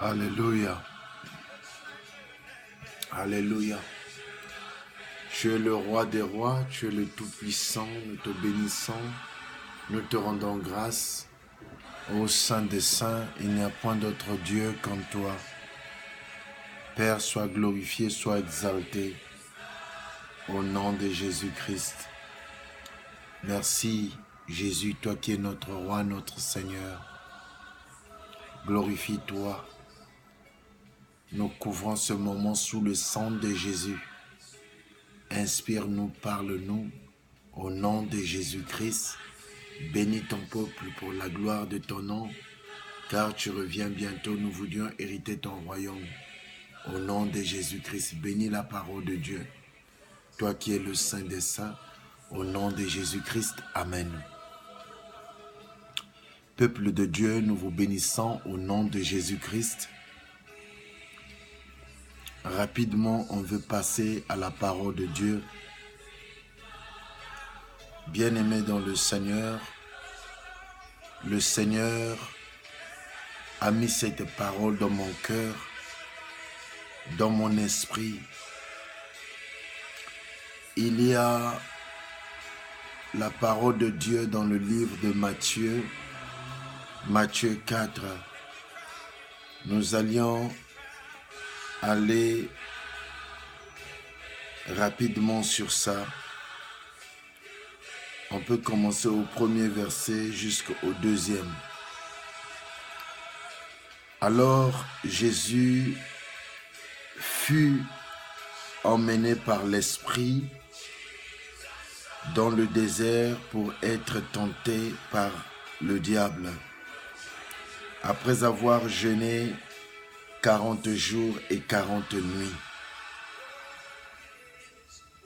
Alléluia. Alléluia. Tu es le roi des rois, tu es le tout-puissant, nous te bénissons, nous te rendons grâce. Ô Saint des Saints, il n'y a point d'autre Dieu comme toi. Père, sois glorifié, sois exalté au nom de Jésus-Christ. Merci Jésus, toi qui es notre roi, notre Seigneur. Glorifie-toi. Nous couvrons ce moment sous le sang de Jésus. Inspire-nous, parle-nous au nom de Jésus-Christ. Bénis ton peuple pour la gloire de ton nom, car tu reviens bientôt, nous voudrions hériter ton royaume. Au nom de Jésus-Christ, bénis la parole de Dieu. Toi qui es le Saint des Saints, au nom de Jésus-Christ, Amen. Peuple de Dieu, nous vous bénissons au nom de Jésus-Christ. Rapidement, on veut passer à la parole de Dieu. Bien-aimés dans le Seigneur a mis cette parole dans mon cœur, dans mon esprit. Il y a la parole de Dieu dans le livre de Matthieu, Matthieu 4. Nous allions aller rapidement sur ça. On peut commencer au premier verset jusqu'au deuxième. Alors Jésus fut emmené par l'Esprit dans le désert pour être tenté par le diable. Après avoir jeûné 40 jours et 40 nuits,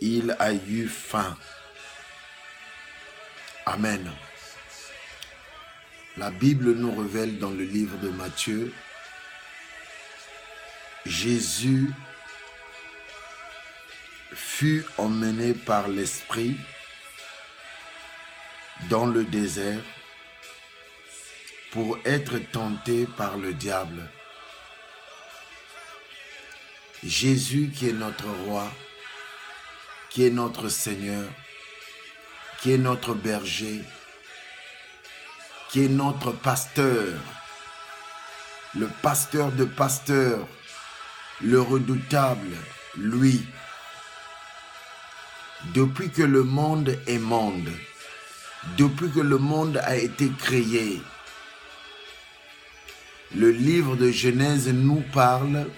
il a eu faim. Amen. La Bible nous révèle dans le livre de Matthieu, Jésus fut emmené par l'Esprit dans le désert pour être tenté par le diable. Jésus qui est notre roi, qui est notre Seigneur, qui est notre berger, qui est notre pasteur, le pasteur de pasteurs, le redoutable, lui. Depuis que le monde est monde, depuis que le monde a été créé, le livre de Genèse nous parle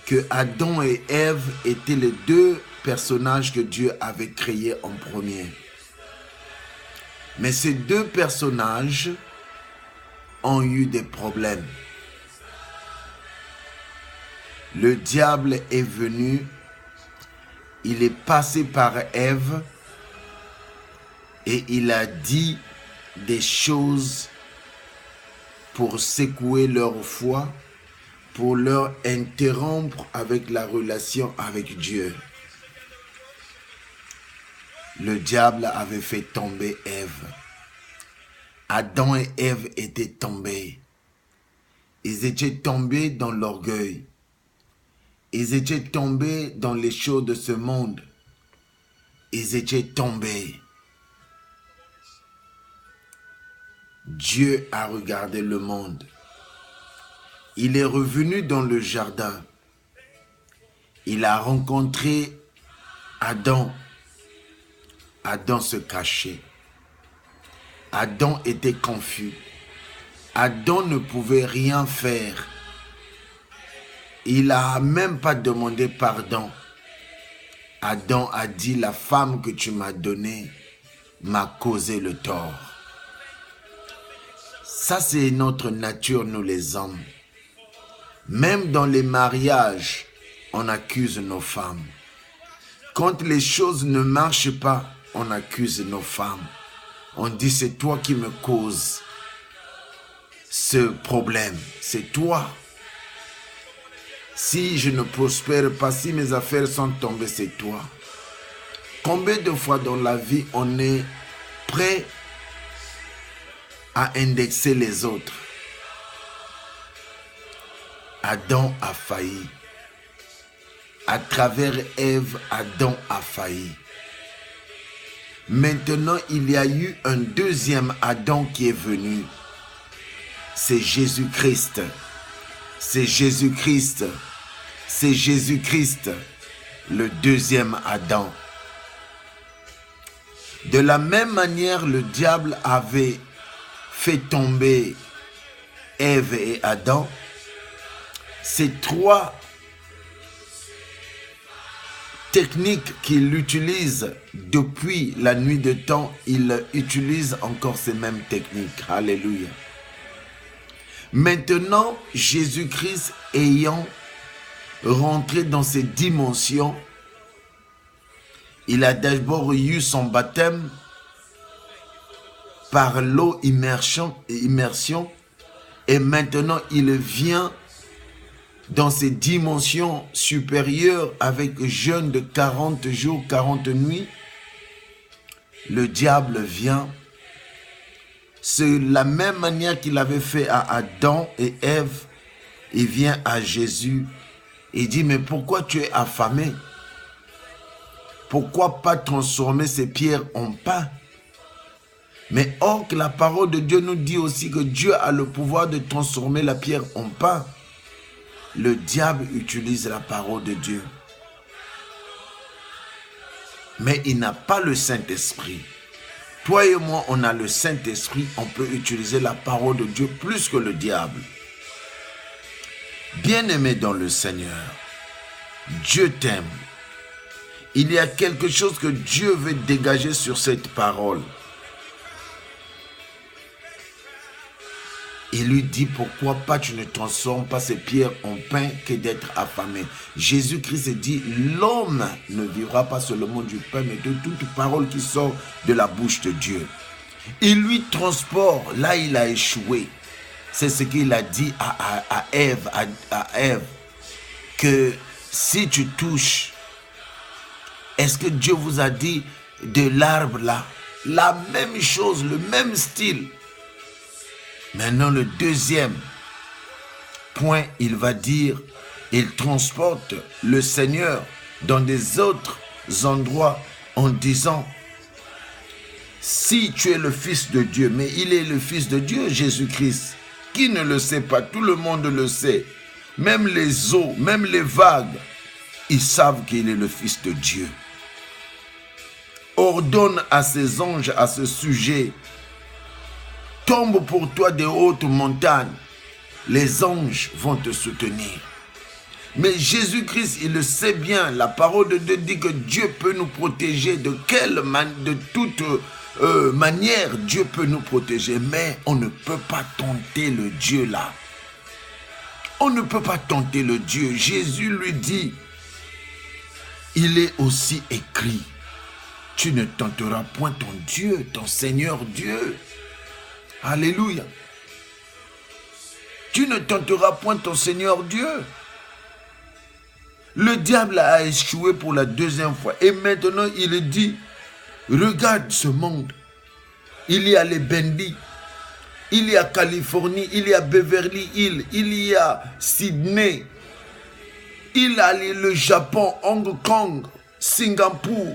que Adam et Ève étaient les deux personnages que Dieu avait créés en premier. Mais ces deux personnages ont eu des problèmes. Le diable est venu, il est passé par Ève et il a dit des choses pour secouer leur foi, pour leur interrompre avec la relation avec Dieu. Le diable avait fait tomber Ève. Adam et Ève étaient tombés. Ils étaient tombés dans l'orgueil. Ils étaient tombés dans les choses de ce monde. Ils étaient tombés. Dieu a regardé le monde. Il est revenu dans le jardin. Il a rencontré Adam. Adam se cachait. Adam était confus. Adam ne pouvait rien faire. Il n'a même pas demandé pardon. Adam a dit, la femme que tu m'as donnée m'a causé le tort. Ça, c'est notre nature, nous les hommes. Même dans les mariages, on accuse nos femmes. Quand les choses ne marchent pas, on accuse nos femmes. On dit, c'est toi qui me causes ce problème. C'est toi. Si je ne prospère pas, si mes affaires sont tombées, c'est toi. Combien de fois dans la vie, on est prêt à indexer les autres? Adam a failli. À travers Ève, Adam a failli. Maintenant, il y a eu un deuxième Adam qui est venu. C'est Jésus-Christ. C'est Jésus-Christ. C'est Jésus-Christ, le deuxième Adam. De la même manière, le diable avait fait tomber Ève et Adam. Ces trois techniques qu'il utilise depuis la nuit de temps, il utilise encore ces mêmes techniques. Alléluia. Maintenant, Jésus-Christ ayant rentré dans ces dimensions, il a d'abord eu son baptême par l'eau immersion, et maintenant il vient dans ces dimensions supérieures avec jeûne de 40 jours, 40 nuits. Le diable vient, c'est la même manière qu'il avait fait à Adam et Ève, il vient à Jésus et dit, mais pourquoi tu es affamé? Pourquoi pas transformer ces pierres en pain? Mais or que la parole de Dieu nous dit aussi que Dieu a le pouvoir de transformer la pierre en pain. Le diable utilise la parole de Dieu. Mais il n'a pas le Saint-Esprit. Toi et moi, on a le Saint-Esprit, on peut utiliser la parole de Dieu plus que le diable. Bien-aimé dans le Seigneur, Dieu t'aime. Il y a quelque chose que Dieu veut dégager sur cette parole. Il lui dit, pourquoi pas tu ne transformes pas ces pierres en pain que d'être affamé. Jésus-Christ dit, l'homme ne vivra pas seulement du pain, mais de toute parole qui sort de la bouche de Dieu. Il lui transporte, là il a échoué. C'est ce qu'il a dit à Ève, que si tu touches, est-ce que Dieu vous a dit de l'arbre là? La même chose, le même style. Maintenant, le deuxième point, il va dire, il transporte le Seigneur dans des autres endroits en disant, si tu es le Fils de Dieu, mais il est le Fils de Dieu, Jésus-Christ, qui ne le sait pas, tout le monde le sait, même les eaux, même les vagues, ils savent qu'il est le Fils de Dieu. Ordonne à ses anges à ce sujet, tombe pour toi des hautes montagnes, les anges vont te soutenir. Mais Jésus-Christ, il le sait bien, la parole de Dieu dit que Dieu peut nous protéger, de toute manière Dieu peut nous protéger, mais on ne peut pas tenter le Dieu là. On ne peut pas tenter le Dieu. Jésus lui dit, il est aussi écrit, tu ne tenteras point ton Dieu, ton Seigneur Dieu. Alléluia. Tu ne tenteras point ton Seigneur Dieu. Le diable a échoué pour la deuxième fois. Et maintenant, il dit, regarde ce monde. Il y a les Bendy, il y a Californie, il y a Beverly Hills, il y a Sydney, il y a le Japon, Hong Kong, Singapour,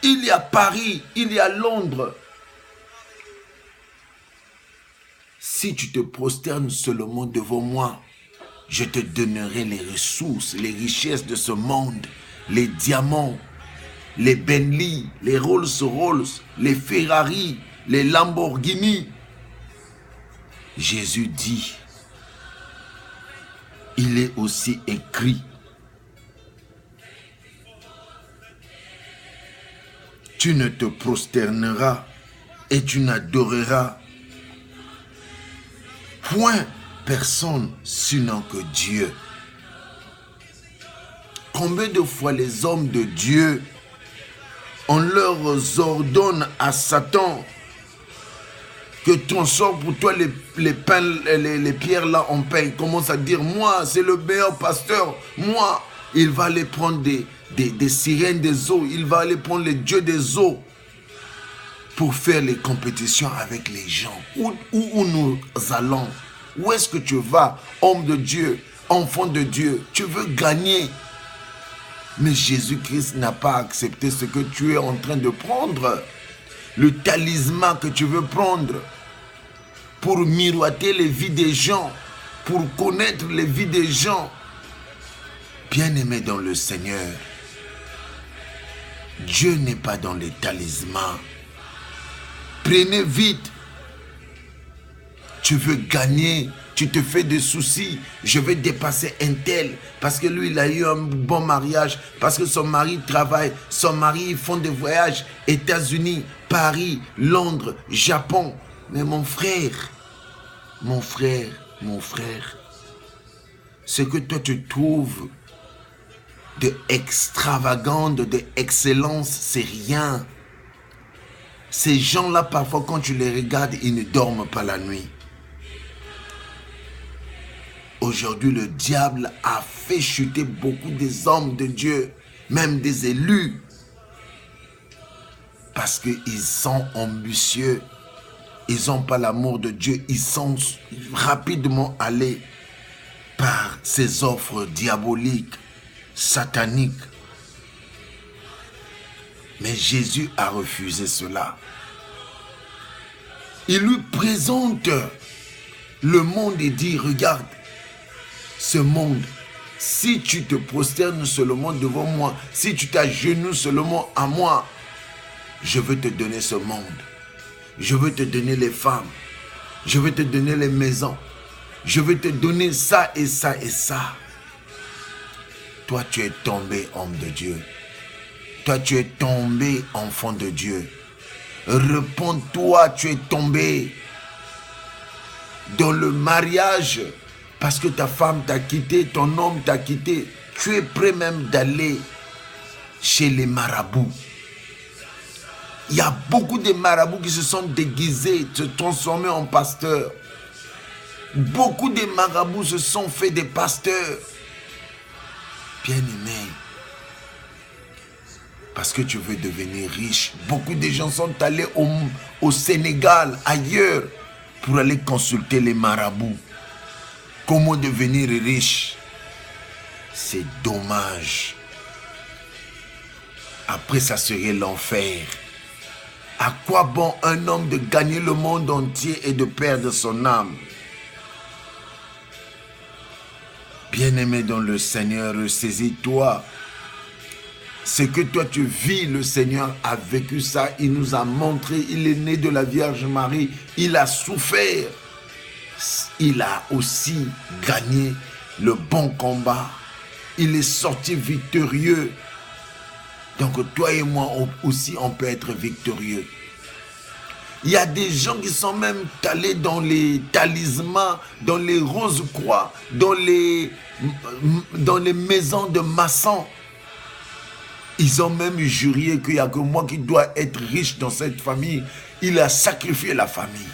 il y a Paris, il y a Londres. Si tu te prosternes seulement devant moi, je te donnerai les ressources, les richesses de ce monde, les diamants, les Bentley, les Rolls-Royce, les Ferrari, les Lamborghini. Jésus dit, il est aussi écrit, tu ne te prosterneras et tu n'adoreras point personne sinon que Dieu. Combien de fois les hommes de Dieu, on leur ordonne à Satan que transforme pour toi les pierres là en pain. Il commence à dire, moi c'est le meilleur pasteur, moi il va aller prendre des sirènes des eaux, il va aller prendre les dieux des eaux pour faire les compétitions avec les gens. Où nous allons, Où est-ce que tu vas, homme de Dieu, enfant de Dieu? Tu veux gagner. Mais Jésus-Christ n'a pas accepté ce que tu es en train de prendre. Le talisman que tu veux prendre pour miroiter les vies des gens, pour connaître les vies des gens. Bien-aimés dans le Seigneur, Dieu n'est pas dans les talismans. Prenez vite. Tu veux gagner, tu te fais des soucis. Je vais dépasser un tel parce que lui, il a eu un bon mariage, parce que son mari travaille, son mari, ils font des voyages, États-Unis, Paris, Londres, Japon. Mais mon frère, ce que toi tu trouves de extravagant, de excellence, c'est rien. Ces gens-là, parfois, quand tu les regardes, ils ne dorment pas la nuit. Aujourd'hui, le diable a fait chuter beaucoup des hommes de Dieu, même des élus, parce qu'ils sont ambitieux, ils n'ont pas l'amour de Dieu, ils sont rapidement allés par ces offres diaboliques, sataniques. Mais Jésus a refusé cela. Il lui présente le monde et dit, regarde, ce monde, si tu te prosternes seulement devant moi, si tu t'agenouilles seulement à moi, je veux te donner ce monde. Je veux te donner les femmes. Je veux te donner les maisons. Je veux te donner ça et ça et ça. Toi, tu es tombé, homme de Dieu. Toi, tu es tombé, enfant de Dieu. Réponds-toi, tu es tombé dans le mariage parce que ta femme t'a quitté, ton homme t'a quitté. Tu es prêt même d'aller chez les marabouts. Il y a beaucoup de marabouts qui se sont déguisés, se transformés en pasteurs. Beaucoup de marabouts se sont faits des pasteurs. Bien-aimés, parce que tu veux devenir riche. Beaucoup de gens sont allés au Sénégal, ailleurs, pour aller consulter les marabouts. Comment devenir riche? C'est dommage. Après, ça serait l'enfer. À quoi bon un homme de gagner le monde entier et de perdre son âme? Bien-aimé dans le Seigneur, ressaisis-toi. Ce que toi tu vis, le Seigneur a vécu ça. Il nous a montré, il est né de la Vierge Marie. Il a souffert. Il a aussi gagné le bon combat. Il est sorti victorieux. Donc toi et moi aussi, on peut être victorieux. Il y a des gens qui sont même allés dans les talismans, dans les roses-croix, dans les maisons de maçons. Ils ont même juré qu'il n'y a que moi qui dois être riche dans cette famille. Il a sacrifié la famille.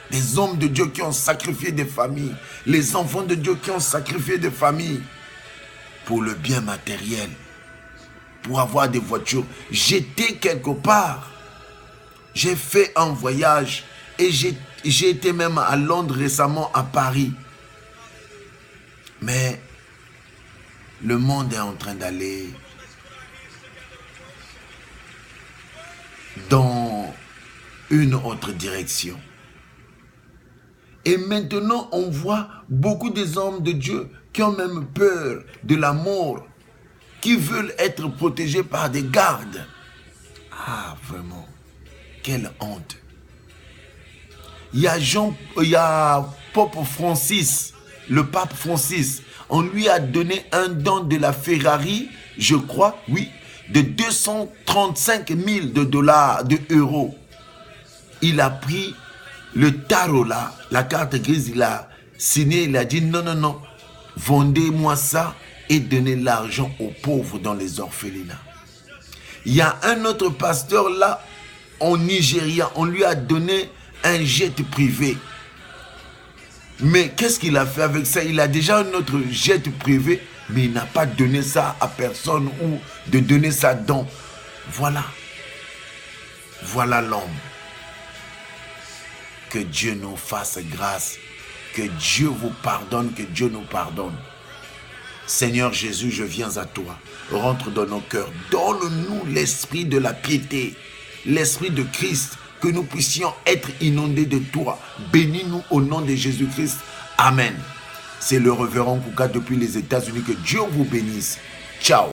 Les hommes de Dieu qui ont sacrifié des familles. Les enfants de Dieu qui ont sacrifié des familles. Pour le bien matériel. Pour avoir des voitures. J'étais quelque part. J'ai fait un voyage. Et j'ai été même à Londres récemment, à Paris. Mais le monde est en train d'aller dans une autre direction. Et maintenant, on voit beaucoup des hommes de Dieu qui ont même peur de la mort, qui veulent être protégés par des gardes. Ah, vraiment, quelle honte. Il y a Pope Francis, le pape Francis, on lui a donné un don de la Ferrari, je crois, oui, de 235 000 d'euros. Il a pris le tarot là, la carte grise, il a signé, il a dit non, non, non, vendez-moi ça et donnez l'argent aux pauvres dans les orphelinats. Il y a un autre pasteur là, en Nigeria, on lui a donné un jet privé. Mais qu'est-ce qu'il a fait avec ça? Il a déjà un autre jet privé, mais il n'a pas donné ça à personne ou de donner ça don. Voilà. Voilà l'homme. Que Dieu nous fasse grâce Que Dieu vous pardonne, que Dieu nous pardonne. Seigneur Jésus, je viens à toi. Rentre dans nos cœurs. Donne-nous l'esprit de la piété, l'esprit de Christ, que nous puissions être inondés de toi. Bénis-nous au nom de Jésus-Christ. Amen. C'est le révérend Kouka depuis les États-Unis. Que Dieu vous bénisse. Ciao.